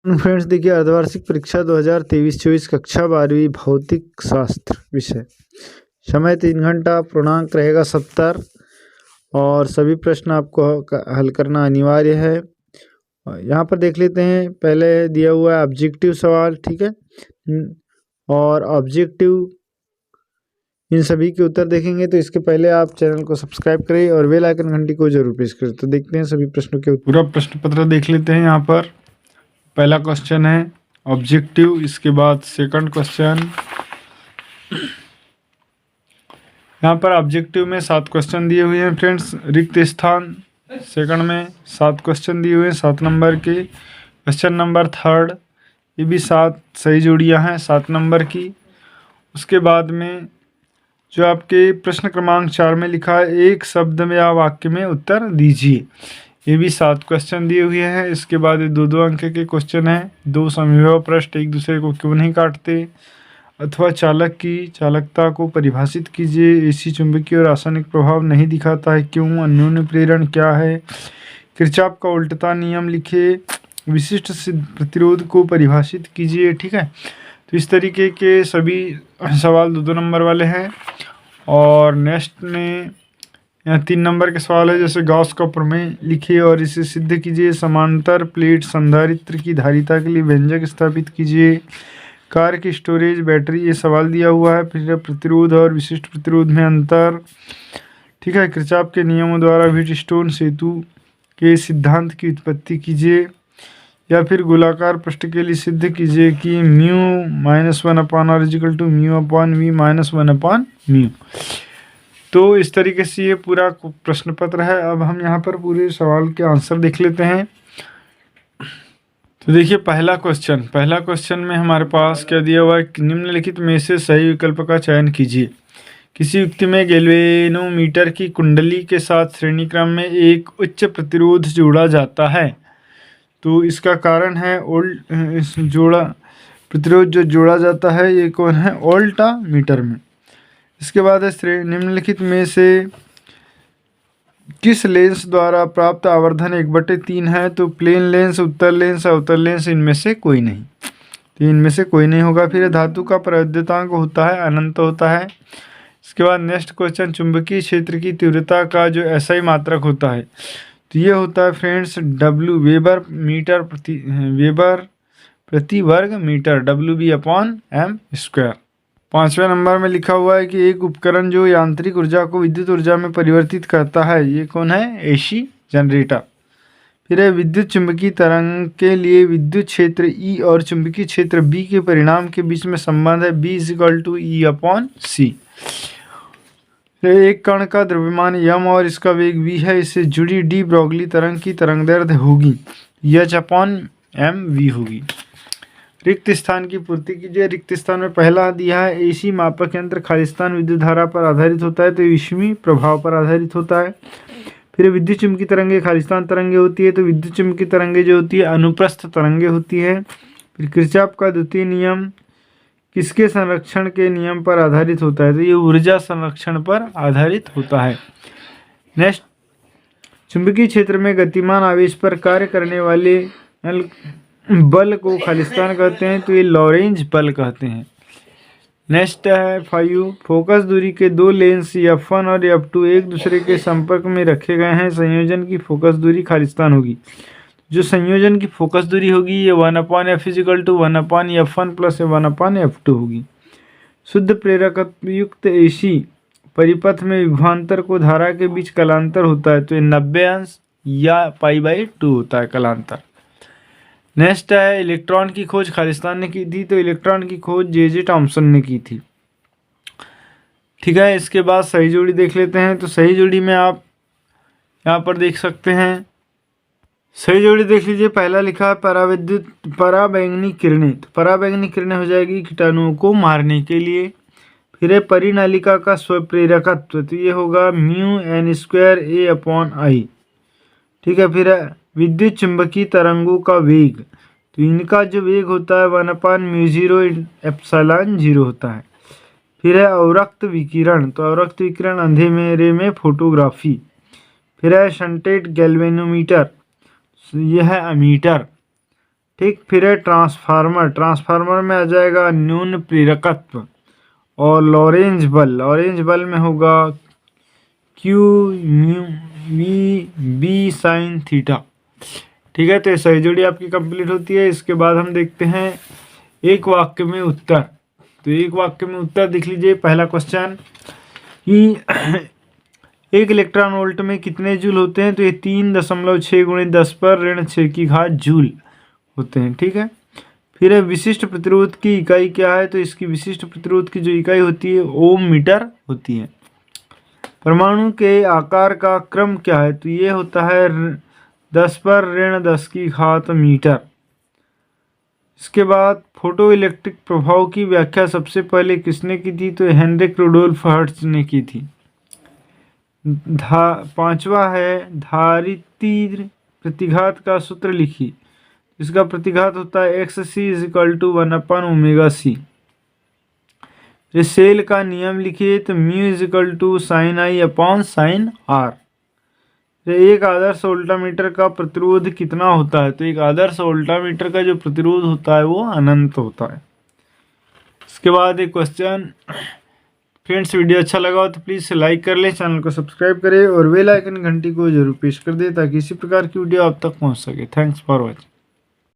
Friends देखिए, अर्धवार्षिक परीक्षा 2023-24 कक्षा 12वीं भौतिक शास्त्र विषय। समय 3 घंटा, पूर्णांक रहेगा 70 और सभी प्रश्न आपको हल करना अनिवार्य है। यहाँ पर देख लेते हैं, पहले दिया हुआ है ऑब्जेक्टिव सवाल, ठीक है, और ऑब्जेक्टिव इन सभी के उत्तर देखेंगे तो इसके पहले आप चैनल को सब्सक्राइब करें और बेल आइकन घंटी को जरूर प्रेस करें। तो देखते हैं सभी प्रश्नों के उत्तर। पूरा प्रश्न पत्र देख लेते हैं। यहाँ पर पहला क्वेश्चन है ऑब्जेक्टिव, इसके बाद सेकंड क्वेश्चन। यहाँ पर ऑब्जेक्टिव में 7 क्वेश्चन दिए हुए हैं फ्रेंड्स। रिक्त स्थान सेकंड में 7 क्वेश्चन दिए हुए हैं 7 नंबर के। क्वेश्चन नंबर थर्ड, ये भी 7 सही जोड़ियाँ हैं 7 नंबर की। उसके बाद में जो आपके प्रश्न क्रमांक 4 में लिखा है, एक शब्द में या वाक्य में उत्तर दीजिए, ये भी 7 क्वेश्चन दिए हुए हैं। इसके बाद 2-2 अंक के क्वेश्चन हैं। 2 समविभव प्रश्न, एक दूसरे को क्यों नहीं काटते, अथवा चालक की चालकता को परिभाषित कीजिए, एसी चुंबकीय और रासायनिक प्रभाव नहीं दिखाता है क्यों, अन्योन्य प्रेरण क्या है, किरचॉफ का उल्टता नियम लिखे, विशिष्ट प्रतिरोध को परिभाषित कीजिए। ठीक है, तो इस तरीके के सभी सवाल 2-2 नंबर वाले हैं। और नेक्स्ट में यहाँ 3 नंबर के सवाल है, जैसे गॉस का प्रमेय लिखिए और इसे सिद्ध कीजिए, समांतर प्लेट संधारित्र की धारिता के लिए व्यंजक स्थापित कीजिए, कार की स्टोरेज बैटरी, ये सवाल दिया हुआ है। फिर प्रतिरोध और विशिष्ट प्रतिरोध में अंतर, ठीक है, किरचॉफ के नियमों द्वारा व्हीटस्टोन सेतु के सिद्धांत की उत्पत्ति कीजिए, या फिर गोलाकार पृष्ठ के लिए सिद्ध कीजिए कि म्यू -1/r=μ/v-1/μ। तो इस तरीके से ये पूरा प्रश्न पत्र है। अब हम यहाँ पर पूरे सवाल के आंसर देख लेते हैं। तो देखिए, पहला क्वेश्चन में हमारे पास क्या दिया हुआ है, निम्नलिखित में से सही विकल्प का चयन कीजिए। किसी युक्ति में गैल्वेनोमीटर की कुंडली के साथ श्रेणी क्रम में एक उच्च प्रतिरोध जोड़ा जाता है, तो इसका कारण है प्रतिरोध जो जोड़ा जाता है ये कौन है, वोल्टामीटर में। इसके बाद है निम्नलिखित में से किस लेंस द्वारा प्राप्त आवर्धन 1/3 है, तो प्लेन लेंस, उत्तल लेंस, अवतल लेंस, इनमें से कोई नहीं, तो इनमें से कोई नहीं होगा। फिर धातु का प्रवृद्धतांक होता है, अनंत होता है। इसके बाद नेक्स्ट क्वेश्चन, चुंबकीय क्षेत्र की तीव्रता का जो SI मात्रक होता है, तो ये होता है फ्रेंड्स W, वेबर प्रति वर्ग मीटर, WB/m²। 5वें नंबर में लिखा हुआ है कि एक उपकरण जो यांत्रिक ऊर्जा को विद्युत ऊर्जा में परिवर्तित करता है, ये कौन है, AC जनरेटर। फिर है विद्युत चुंबकीय तरंग के लिए विद्युत क्षेत्र E और चुंबकीय क्षेत्र B के परिणाम के बीच में संबंध है, B=E/c। एक कण का द्रव्यमान m और इसका वेग v है, इससे जुड़ी डी ब्रोगली तरंग की तरंगदैर्ध्य होगी h/mv होगी। रिक्त स्थान की पूर्ति कीजिए। रिक्त स्थान में पहला दिया है, AC मापक यंत्र खालिस्तान विद्युत धारा पर आधारित होता है, तो यूष्मी प्रभाव पर आधारित होता है। फिर विद्युत चुम्बकीय तरंगे खालिस्तान तरंगे होती है, तो विद्युत चुम्बकीय तरंगे जो होती है अनुप्रस्थ तरंगे होती है। फिर किरचॉफ का द्वितीय नियम किसके संरक्षण के नियम पर आधारित होता है, तो ये ऊर्जा संरक्षण पर आधारित होता है। नेक्स्ट, चुंबकीय क्षेत्र में गतिमान आवेश पर कार्य करने वाले बल को खालिस्तान कहते हैं, तो ये लॉरेंज बल कहते हैं। नेक्स्ट है 5, फोकस दूरी के 2 लेंस F1 और F2 एक दूसरे के संपर्क में रखे गए हैं, संयोजन की फोकस दूरी खालिस्तान होगी। जो संयोजन की फोकस दूरी होगी ये 1/f = 1/f1 + 1/f2 होगी। शुद्ध प्रेरक युक्त AC परिपथ में विभवांतर को धारा के बीच कलांतर होता है, तो ये 90 अंश या π/2 होता है कलांतर। नेक्स्ट है इलेक्ट्रॉन की खोज खालिस्तान ने की थी, तो इलेक्ट्रॉन की खोज J.J. थॉमसन ने की थी। ठीक है, इसके बाद सही जोड़ी देख लेते हैं। तो सही जोड़ी में आप यहाँ पर देख सकते हैं, सही जोड़ी देख लीजिए। पहला लिखा है पराबैंगनी किरणें, तो पराबैंगनी किरणें हो जाएगी कीटाणुओं को मारने के लिए। फिर है परिनालिका का स्वप्रेरकत्व, तो ये होगा μn²a/I। ठीक है, फिर है विद्युत चुंबकीय तरंगों का वेग, तो इनका जो वेग होता है 1/μ0ε0 होता है। फिर है अवरक्त विकिरण, तो अवरक्त विकिरण अंधेरे में फोटोग्राफी। फिर है शंटेड गैल्वेनोमीटर, यह है अमीटर। ठीक। फिर है ट्रांसफार्मर। ट्रांसफार्मर में आ जाएगा न्यून प्रेरकत्व। और लॉरेंज बल में होगा q mu v B sine theta. ठीक है, तो ये सही जोड़ी आपकी कंप्लीट होती है। इसके बाद हम देखते हैं एक वाक्य में उत्तर। तो एक वाक्य में उत्तर देख लीजिए। पहला क्वेश्चन कि 1 इलेक्ट्रॉन वोल्ट में कितने जूल होते हैं? तो ये 3.6 × 10⁻⁶ जूल होते हैं। ठीक है। फिर है विशिष्ट प्रतिरोध की इकाई क्या है? तो इसकी विशिष्ट प्रतिरोध की जो इकाई होती है ओम मीटर होती है। परमाणु के आकार का क्रम क्या है? तो ये होता है 10⁻10 मीटर। इसके बाद फोटो इलेक्ट्रिक प्रभाव की व्याख्या सबसे पहले किसने की थी? तो हेनरिक रुडोल्फ हर्ट्ज ने की थी। पांचवा है धारिती प्रतिघात का सूत्र लिखिए। इसका प्रतिघात होता है xc = 1/ωc। सेल का नियम लिखिए। तो μ = sin I/sin R। एक आदर्श वोल्टामीटर का प्रतिरोध कितना होता है? तो एक आदर्श वोल्टामीटर का जो प्रतिरोध होता है वो अनंत होता है। इसके बाद एक क्वेश्चन। फ्रेंड्स, वीडियो अच्छा लगा हो तो प्लीज़ लाइक कर लें, चैनल को सब्सक्राइब करें और बेल आइकन घंटी को जरूर प्रेस कर दें ताकि इसी प्रकार की वीडियो आप तक पहुंच सके। Thanks for watching.